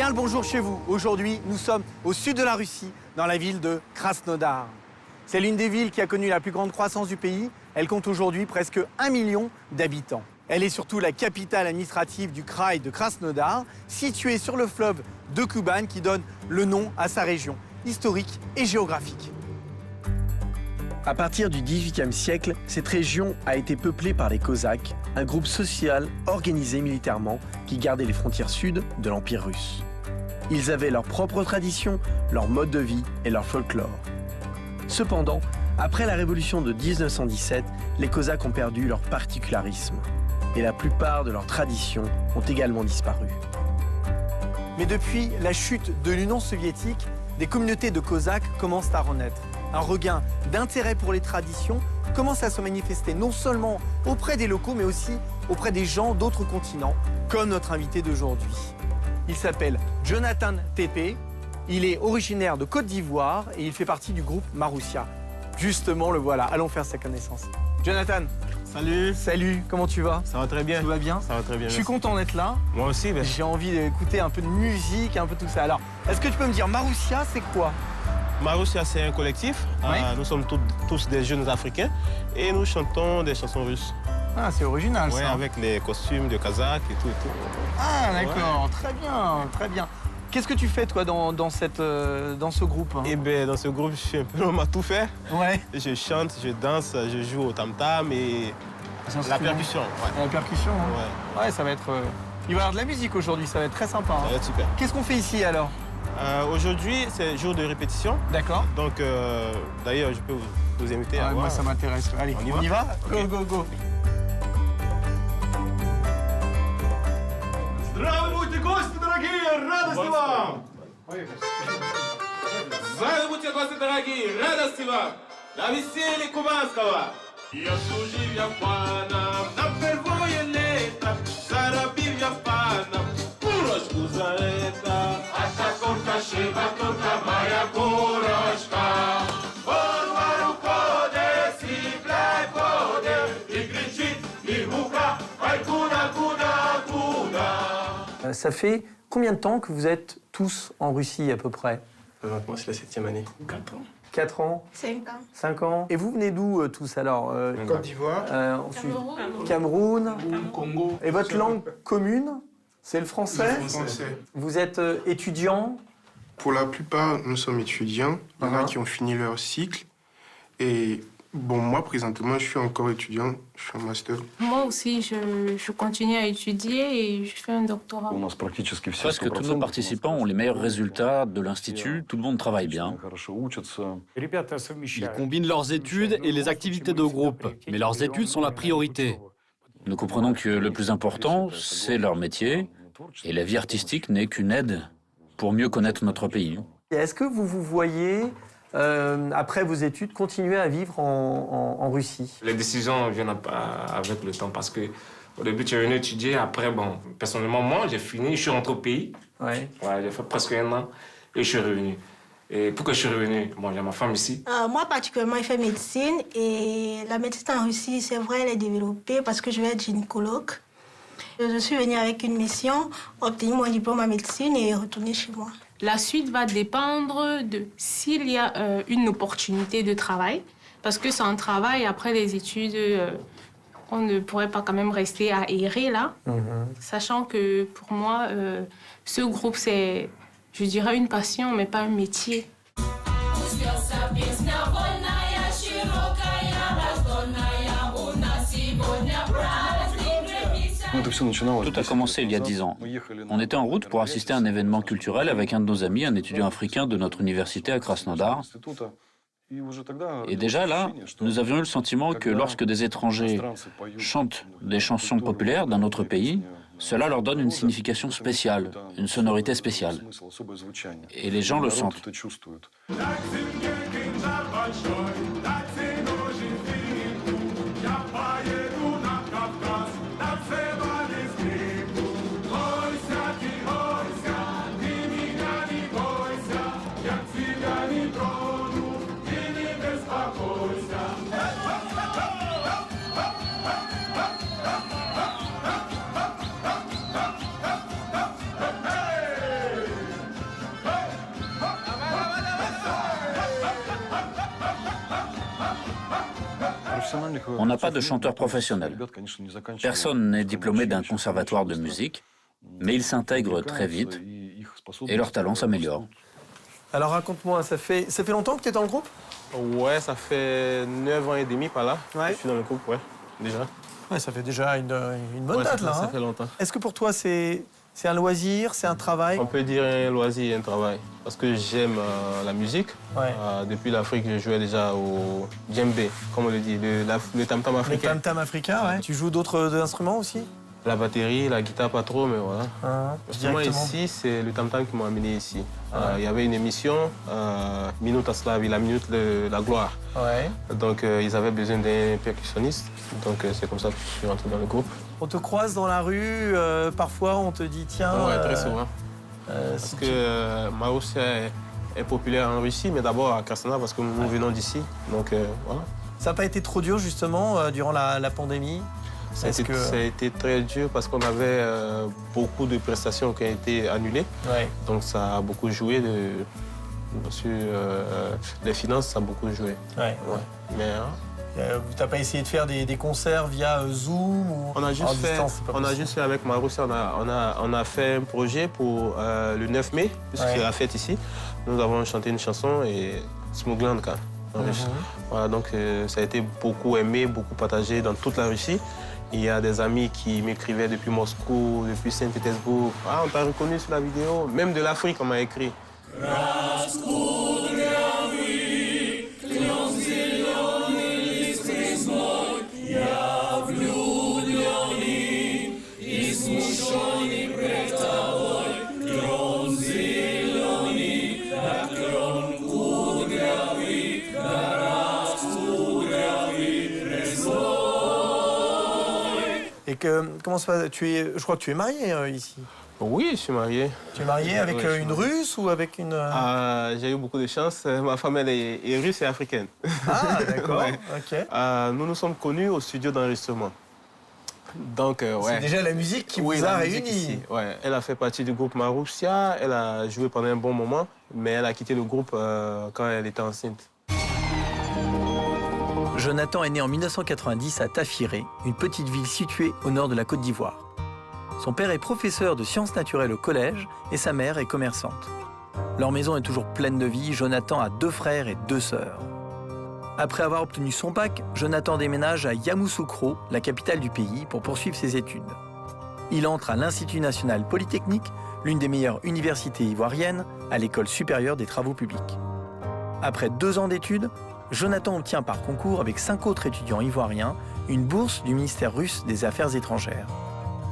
Bien le bonjour chez vous. Aujourd'hui, nous sommes au sud de la Russie, dans la ville de Krasnodar. C'est l'une des villes qui a connu la plus grande croissance du pays. Elle compte aujourd'hui presque 1 million d'habitants. Elle est surtout la capitale administrative du kraï de Krasnodar, située sur le fleuve de Kuban qui donne le nom à sa région, historique et géographique. À partir du XVIIIe siècle, cette région a été peuplée par les Cosaques, un groupe social organisé militairement qui gardait les frontières sud de l'Empire russe. Ils avaient leurs propres traditions, leur mode de vie et leur folklore. Cependant, après la révolution de 1917, les Cosaques ont perdu leur particularisme et la plupart de leurs traditions ont également disparu. Mais depuis la chute de l'Union soviétique, des communautés de Cosaques commencent à renaître. Un regain d'intérêt pour les traditions commence à se manifester non seulement auprès des locaux, mais aussi auprès des gens d'autres continents, comme notre invité d'aujourd'hui. Il s'appelle Jonathan Tepe, il est originaire de Côte d'Ivoire et il fait partie du groupe Marussia. Justement, le voilà, allons faire sa connaissance. Jonathan. Salut. Salut, comment tu vas? Ça va très bien. Tout va bien? Ça va très bien. Je suis content d'être là. Moi aussi. Ben. J'ai envie d'écouter un peu de musique, un peu tout ça. Alors, est-ce que tu peux me dire, Marussia, c'est quoi? Marussia, c'est un collectif. Oui. Nous sommes tous des jeunes Africains et nous chantons des chansons russes. Ah, c'est original, ouais, ça. avec les costumes de Kazakh et tout. Ah, d'accord, Ouais. très bien, très bien. Qu'est-ce que tu fais, toi, dans ce groupe? Et ben, dans ce groupe, je suis un peu l'homme à tout faire. Ouais. Je chante, je danse, je joue au tam-tam et la percussion. Ouais. La percussion, hein. Ouais. Ouais, ça va être... Il va y avoir de la musique aujourd'hui, ça va être très sympa. Ça Hein. va être super. Qu'est-ce qu'on fait ici, alors? Aujourd'hui, c'est jour de répétition. D'accord. Donc, d'ailleurs, je peux vous inviter à voir. Moi, ça m'intéresse. Allez, on y va? Ok. Go, go, go. Здравствуйте, гости дорогие! Радости вам! Здравствуйте, гости дорогие! Радости вам! На веселье кубанского! Я служил я панам на первое лето, заробил я панам курочку за это. А та курка шиба, курка моя курочка. Он вору ходит, сипляй ходит, и кричит, и муха, ай куда, куда, куда. Ça fait combien de temps que vous êtes tous en Russie, à peu près? Moi, c'est la 7e année. 4 ans. 4 ans? 5 ans. 5 ans? Et vous venez d'où, tous, alors? Côte d'Ivoire. Ensuite, Cameroun. Congo. Et votre langue commune, c'est le français? Français. Vous êtes étudiant? Pour la plupart, nous sommes étudiants. Il y en a qui ont fini leur cycle. Et bon, moi, présentement, je suis encore étudiant. Je suis en master. Moi aussi, je continue à étudier et je fais un doctorat. Presque tous nos participants ont les meilleurs résultats de l'Institut, tout le monde travaille bien. Ils combinent leurs études et les activités de groupe, mais leurs études sont la priorité. Nous comprenons que le plus important, c'est leur métier, et la vie artistique n'est qu'une aide pour mieux connaître notre pays. Et est-ce que vous vous voyez, après vos études, continuer à vivre en Russie? Les décisions viennent avec le temps parce que au début, tu es venu étudier. Après, bon, personnellement, moi, j'ai fini, je suis rentré au pays. Ouais. Ouais, j'ai fait presque 1 an et je suis revenu. Et pourquoi je suis revenu? Bon, j'ai ma femme ici. Moi, particulièrement, je fais médecine et la médecine en Russie, c'est vrai, elle est développée parce que je vais être gynécologue. Je suis venue avec une mission, obtenir mon diplôme en médecine et retourner chez moi. La suite va dépendre de s'il y a une opportunité de travail, parce que sans travail, après les études, on ne pourrait pas quand même rester à errer là, sachant que pour moi, ce groupe, c'est, je dirais, une passion, mais pas un métier. Tout a commencé il y a 10 ans. On était en route pour assister à un événement culturel avec un de nos amis, un étudiant africain de notre université à Krasnodar. Et déjà là, nous avions eu le sentiment que lorsque des étrangers chantent des chansons populaires d'un autre pays, cela leur donne une signification spéciale, une sonorité spéciale. Et les gens le sentent. On n'a pas de chanteur professionnel. Personne n'est diplômé d'un conservatoire de musique, mais ils s'intègrent très vite et leur talent s'améliore. Alors raconte-moi, ça fait longtemps que tu es dans le groupe? Ouais, ça fait 9 ans et demi par là. Ouais. Je suis dans le groupe, ouais, déjà. Ouais, ça fait déjà une bonne date, là. Ça fait longtemps. Est-ce que pour toi, c'est un loisir, c'est un travail? On peut dire un loisir et un travail. Parce que j'aime la musique. Ouais. Depuis l'Afrique, je jouais déjà au djembé, comme on le dit, le tam-tam Le africain. tam-tam africain, ouais. Tu joues d'autres instruments aussi? La batterie, la guitare, pas trop, mais voilà. Moi, Directement. ici, c'est le tam-tam qui m'a amené ici. Il y avait une émission, Minute Aslavi, la minute de la gloire. Ouais. Donc, ils avaient besoin d'un percussionniste. Donc, c'est comme ça que je suis rentré dans le groupe. On te croise dans la rue, parfois on te dit tiens. Ouais, très souvent. Parce si que Maroussia est populaire en Russie, mais d'abord à Krasnodar, parce que nous venons d'ici. Donc, voilà. Ça n'a pas été trop dur, justement, durant la pandémie? Ça a été très dur parce qu'on avait beaucoup de prestations qui ont été annulées. Ouais. Donc ça a beaucoup joué sur les finances, ça a beaucoup joué. Ouais. Mais tu n'as pas essayé de faire des concerts via Zoom ou on a juste fait avec Maroussia, on a fait un projet pour le 9 mai, puisque c'est la fête ici. Nous avons chanté une chanson et Smuglandka. Voilà, donc ça a été beaucoup aimé, beaucoup partagé dans toute la Russie. Il y a des amis qui m'écrivaient depuis Moscou, depuis Saint-Pétersbourg. Ah, on t'a reconnu sur la vidéo. Même de l'Afrique, on m'a écrit. Et comment ça se passe? Je crois que tu es marié ici. Oui, je suis marié. Tu es marié avec une Russe ou avec une... J'ai eu beaucoup de chance. Ma femme, elle est russe et africaine. Ah, d'accord. Ouais. Ok. Nous nous sommes connus au studio d'enregistrement. Donc, ouais. C'est déjà la musique qui vous a réunis. Ouais. Elle a fait partie du groupe Maroussia. Elle a joué pendant un bon moment, mais elle a quitté le groupe quand elle était enceinte. Jonathan est né en 1990 à Tafiré, une petite ville située au nord de la Côte d'Ivoire. Son père est professeur de sciences naturelles au collège et sa mère est commerçante. Leur maison est toujours pleine de vie. Jonathan a 2 frères et 2 sœurs. Après avoir obtenu son bac, Jonathan déménage à Yamoussoukro, la capitale du pays, pour poursuivre ses études. Il entre à l'Institut national polytechnique, l'une des meilleures universités ivoiriennes, à l'école supérieure des travaux publics. Après 2 ans d'études, Jonathan obtient par concours avec 5 autres étudiants ivoiriens une bourse du ministère russe des Affaires étrangères.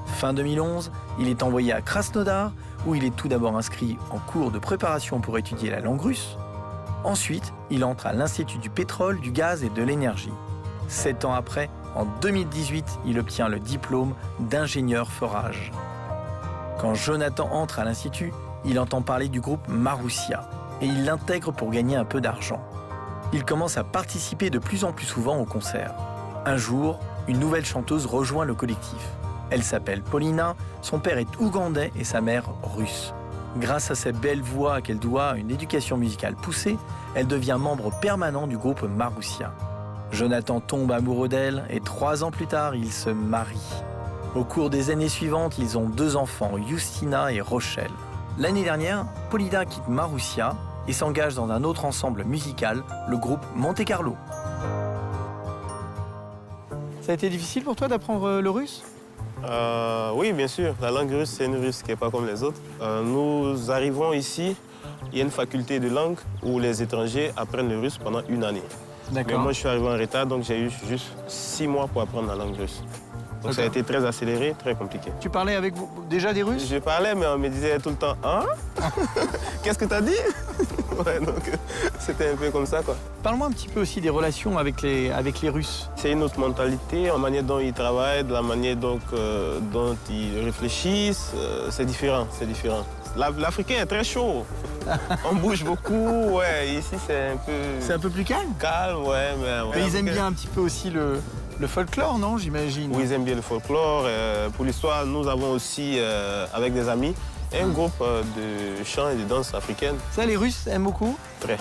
Fin 2011, il est envoyé à Krasnodar, où il est tout d'abord inscrit en cours de préparation pour étudier la langue russe. Ensuite, il entre à l'Institut du pétrole, du gaz et de l'énergie. 7 ans après, en 2018, il obtient le diplôme d'ingénieur forage. Quand Jonathan entre à l'Institut, il entend parler du groupe Maroussia et il l'intègre pour gagner un peu d'argent. Il commence à participer de plus en plus souvent aux concerts. Un jour, une nouvelle chanteuse rejoint le collectif. Elle s'appelle Paulina, son père est ougandais et sa mère russe. Grâce à sa belle voix qu'elle doit à une éducation musicale poussée, elle devient membre permanent du groupe Maroussia. Jonathan tombe amoureux d'elle et 3 ans plus tard, ils se marient. Au cours des années suivantes, ils ont 2 enfants, Justina et Rochelle. L'année dernière, Paulina quitte Maroussia et s'engage dans un autre ensemble musical, le groupe Monte Carlo. Ça a été difficile pour toi d'apprendre le russe? Oui, bien sûr. La langue russe, c'est une russe qui n'est pas comme les autres. Nous arrivons ici, il y a une faculté de langue où les étrangers apprennent le russe pendant 1 année. Mais moi, je suis arrivé en retard, donc j'ai eu juste 6 mois pour apprendre la langue russe. Donc ça a été très accéléré, très compliqué. Tu parlais avec déjà des Russes? Je parlais, mais on me disait tout le temps « Hein? Qu'est-ce que tu as dit ?» Ouais, donc c'était un peu comme ça, quoi. Parle-moi un petit peu aussi des relations avec les Russes. C'est une autre mentalité, la manière dont ils travaillent, de la manière dont ils réfléchissent, c'est différent, c'est différent. L'Africain est très chaud. On bouge beaucoup, ouais. Ici, c'est un peu... C'est un peu plus calme? Calme, ouais. Mais ils aiment bien un petit peu aussi le folklore, non, j'imagine? Oui, ils aiment bien le folklore. Pour l'histoire, nous avons aussi, avec des amis, un groupe de chant et de danse africaine. Ça, les Russes aiment beaucoup? Très.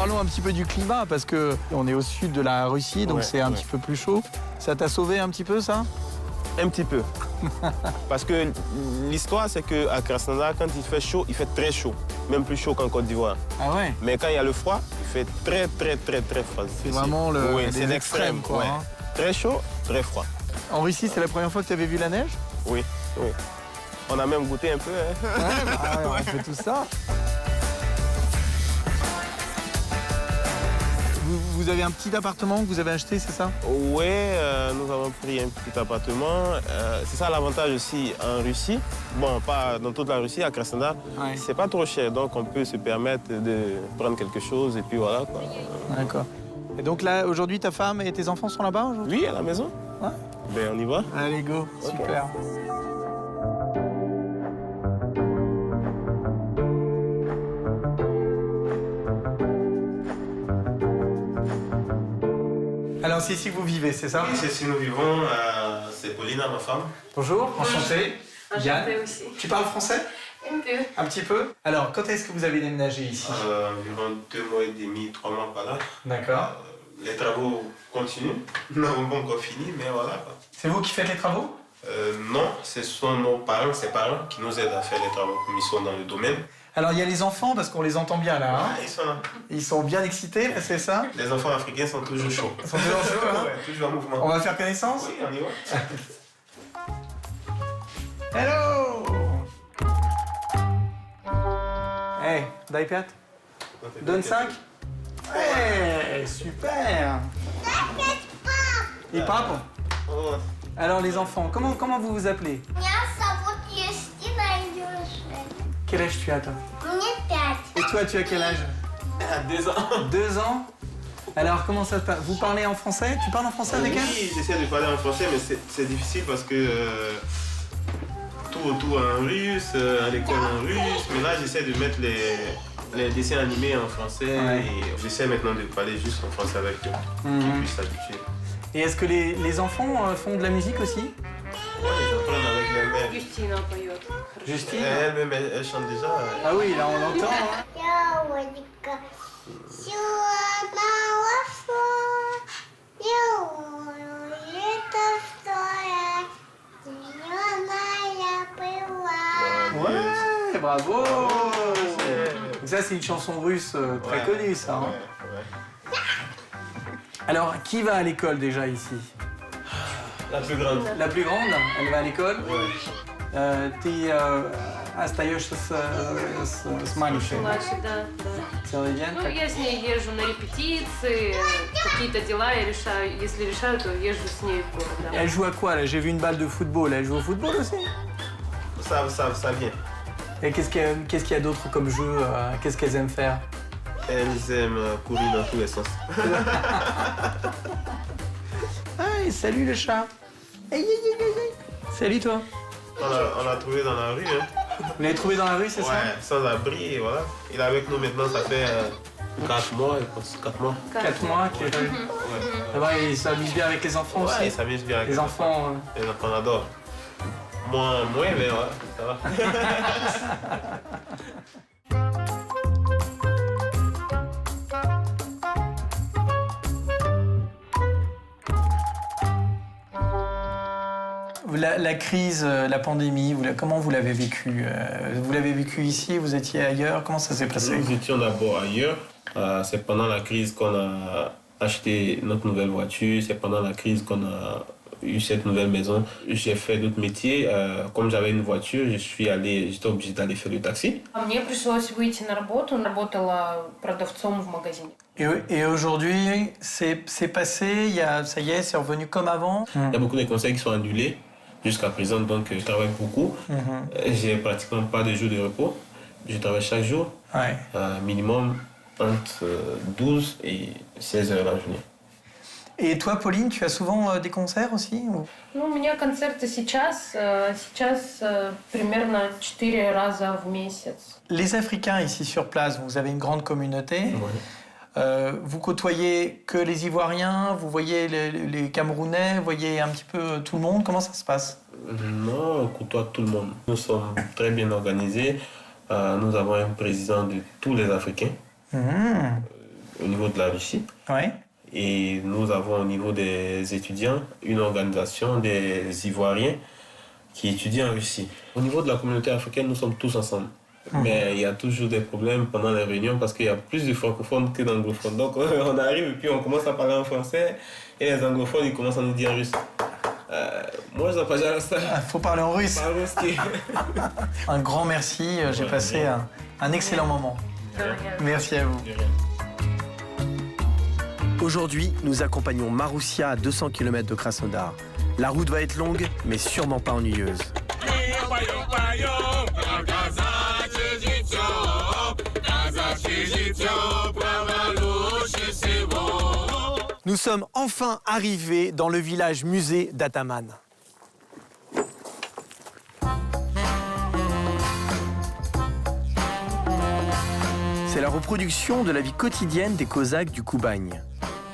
parlons un petit peu du climat, parce qu'on est au sud de la Russie, donc c'est un petit peu plus chaud. Ça t'a sauvé un petit peu, ça? Un petit peu. Parce que l'histoire, c'est qu'à Krasnodar, quand il fait chaud, il fait très chaud. Même plus chaud qu'en Côte d'Ivoire. Ah ouais? Mais quand il y a le froid, il fait très, très, très, très froid. C'est vraiment c'est l'extrême, quoi. Ouais. Hein. Très chaud, très froid. En Russie, c'est la première fois que tu avais vu la neige? Oui, oui. On a même goûté un peu. Hein. Ouais, on fait tout ça. Vous avez un petit appartement que vous avez acheté, c'est ça? Oui, nous avons pris un petit appartement. C'est ça l'avantage aussi en Russie. Bon, pas dans toute la Russie, à Krasnodar, c'est pas trop cher. Donc on peut se permettre de prendre quelque chose et puis voilà, quoi. D'accord. Et donc là, aujourd'hui, ta femme et tes enfants sont là-bas aujourd'hui? Oui, à la maison. Ouais. Ben, on y va. Allez, go. Super. Alors, c'est ici que vous vivez, c'est ça? Oui, c'est ici que nous vivons. C'est Paulina, ma femme. Bonjour, enchanté. Yann, aussi. tu parles français? Un peu. Un petit peu. Alors, quand est-ce que vous avez déménagé ici? Environ 2 mois et demi, 3 mois par là. D'accord. Les travaux continuent. Nous n'avons pas encore fini, mais voilà. C'est vous qui faites les travaux? Non, ce sont nos parents, ses parents, qui nous aident à faire les travaux comme ils sont dans le domaine. Alors, il y a les enfants, parce qu'on les entend bien là. Hein? Ils sont là. Ils sont bien excités, là, c'est ça? Les enfants africains sont toujours chauds. Ils sont toujours chauds, hein? Ouais, toujours en mouvement. On va faire connaissance? Oui, on y va. Hello! Hey, d'iPad? Donne 5? Hey, super! Et papa? Alors les enfants, comment vous vous appelez? Quel âge tu as toi? Et toi, tu as quel âge? 2 ans. 2 ans? Alors comment ça se passe? Vous parlez en français? Tu parles en français avec elle? Oui, j'essaie de parler en français, mais c'est difficile parce que tout autour en russe, à l'école en russe. Mais là, j'essaie de mettre les dessins animés en français et j'essaie maintenant de parler juste en français avec eux, qu'ils puissent s'habituer. Et est-ce que les enfants font de la musique aussi? Oui, ils apprennent avec leur mère. Justine поет. Justine? Elle-même, elle chante déjà. Ah oui, là on l'entend. Hein. Ouais, bravo! Ça, c'est une chanson russe très connue, ça. Hein. Alors, qui va à l'école déjà ici? La plus grande. La plus grande, elle va à l'école? Ты остаешься с маленькой? Младший, да. Целый день? Ну, я с ней езжу на репетиции, какие-то дела я решаю. Если решаю, то езжу с ней в город. Да. Elle joue à quoi là? J'ai vu une balle de football. Elle joue au football aussi? Ça vient. Et qu'est-ce qu'il y a d'autre comme jeu? Qu'est-ce qu'elles aiment faire? Elles aiment courir dans tous les sens. Hey, salut le chat. Hey, hey, hey, hey. Salut toi. On l'a trouvé dans la rue. Hein. Vous l'avez trouvé dans la rue, c'est ça? Ouais, sans abri, et voilà. Il est avec nous maintenant, ça fait 4 mois, je pense. 4 mois. 4 mois qu'il est là. Ça va, il s'amuse bien avec les enfants aussi? Ouais, il s'amuse bien avec les enfants. Les enfants adorent. Moins, mais ouais, ça va. La crise, la pandémie, comment vous l'avez vécue? Vous l'avez vécue ici, vous étiez ailleurs? Comment ça s'est passé? Nous étions d'abord ailleurs. C'est pendant la crise qu'on a acheté notre nouvelle voiture. C'est pendant la crise qu'on a eu cette nouvelle maison. J'ai fait d'autres métiers. Comme j'avais une voiture, j'étais obligé d'aller faire du taxi. Мне пришлось выйти на работу. Работала продавцом в магазине. Et aujourd'hui, c'est passé, ça y est, c'est revenu comme avant? Il y a beaucoup de conseils qui sont annulés jusqu'à présent, donc je travaille beaucoup. J'ai pratiquement pas de jours de repos. Je travaille chaque jour, minimum entre 12 et 16 heures la journée. Et toi, Pauline, tu as souvent des concerts aussi? Ну, у меня концерты сейчас примерно 4 раза в месяц. Les Africains ici sur place, vous avez une grande communauté. Vous côtoyez que les Ivoiriens, vous voyez les Camerounais, vous voyez un petit peu tout le monde. Comment ça se passe? Non, on côtoie tout le monde. Nous sommes très bien organisés. Nous avons un président de tous les Africains. au niveau de la Russie. Ouais. Et nous avons au niveau des étudiants une organisation des Ivoiriens qui étudient en Russie. Au niveau de la communauté africaine, nous sommes tous ensemble. Mais il y a toujours des problèmes pendant les réunions parce qu'il y a plus de francophones que d'anglophones. Donc on arrive et puis on commence à parler en français et les anglophones ils commencent à nous dire russe. Moi je n'ai pas jamais ça. Il faut parler en russe. Un grand merci, j'ai passé un excellent moment. Merci à vous. Aujourd'hui, nous accompagnons Maroussia à 200 km de Krasnodar. La route va être longue, mais sûrement pas ennuyeuse. Nous sommes enfin arrivés dans le village musée d'Ataman. C'est la reproduction de la vie quotidienne des Cosaques du Koubagne.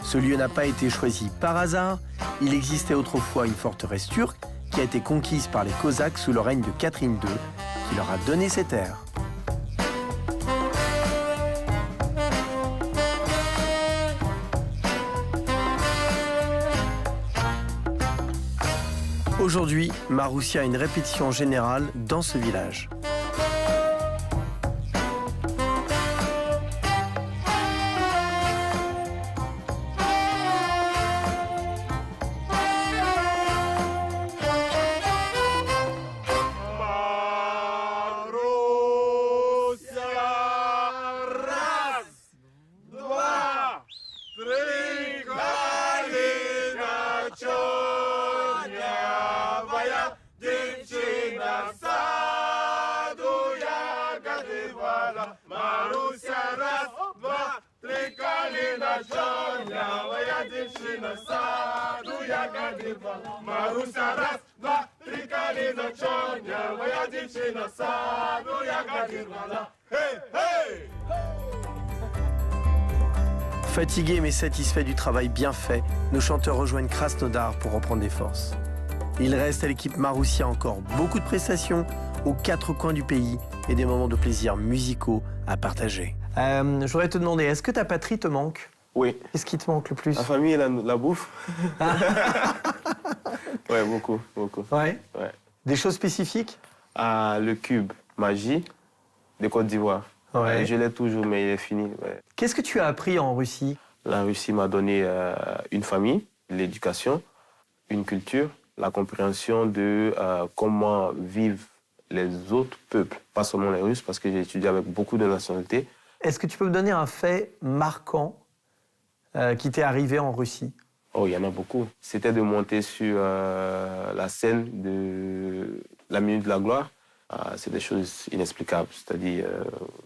Ce lieu n'a pas été choisi par hasard. Il existait autrefois une forteresse turque qui a été conquise par les Cosaques sous le règne de Catherine II, qui leur a donné ces terres. Aujourd'hui, Maroussia a une répétition générale dans ce village. Fatigués mais satisfaits du travail bien fait, nos chanteurs rejoignent Krasnodar pour reprendre des forces. Il reste à l'équipe Maroussia encore beaucoup de prestations aux quatre coins du pays et des moments de plaisir musicaux à partager. Je voudrais te demander, est-ce que ta patrie te manque? Oui. Qu'est-ce qui te manque le plus? La famille et la bouffe. Ouais, beaucoup. Ouais. Des choses spécifiques? Le cube magie de Côte d'Ivoire. Ouais. Je l'ai toujours, mais il est fini. Ouais. Qu'est-ce que tu as appris en Russie? La Russie m'a donné une famille, l'éducation, une culture, la compréhension de comment vivent les autres peuples, pas seulement les Russes, parce que j'ai étudié avec beaucoup de nationalités. Est-ce que tu peux me donner un fait marquant qui t'est arrivé en Russie? Oh, il y en a beaucoup. C'était de monter sur la scène de la Minute de la Gloire. C'est des choses inexplicables. C'est-à-dire,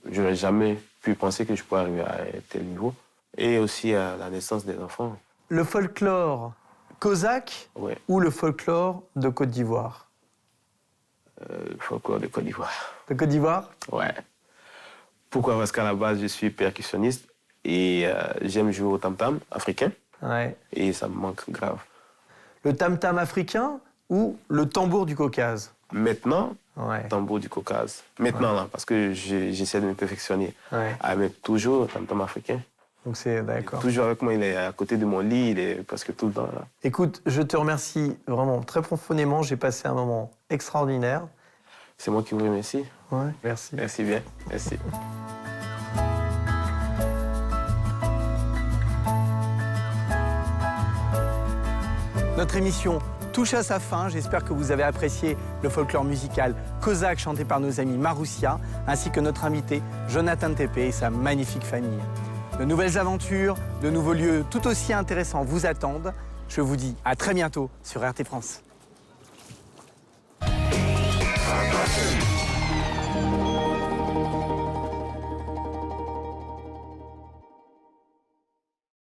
je n'aurais jamais pu penser que je pourrais arriver à un tel niveau. Et aussi à la naissance des enfants. Le folklore cosaque ou le folklore de Côte d'Ivoire? Le folklore de Côte d'Ivoire. De Côte d'Ivoire? Ouais. Pourquoi? Parce qu'à la base, je suis percussionniste et j'aime jouer au tam-tam africain. Ouais. Et ça me manque grave. Le tam-tam africain ou le tambour du Caucase? Maintenant, tambour du Caucase. Maintenant, là, parce que j'essaie de me perfectionner. Mais toujours tam-tam africain. Donc c'est d'accord. Toujours avec moi, il est à côté de mon lit, il est presque tout le temps là. Écoute, je te remercie vraiment très profondément. J'ai passé un moment extraordinaire. C'est moi qui vous remercie. Ouais, merci. Merci bien, merci. Notre émission touche à sa fin. J'espère que vous avez apprécié le folklore musical cosaque chanté par nos amis Maroussia, ainsi que notre invité Jonathan Tépé et sa magnifique famille. De nouvelles aventures, de nouveaux lieux tout aussi intéressants vous attendent. Je vous dis à très bientôt sur RT France.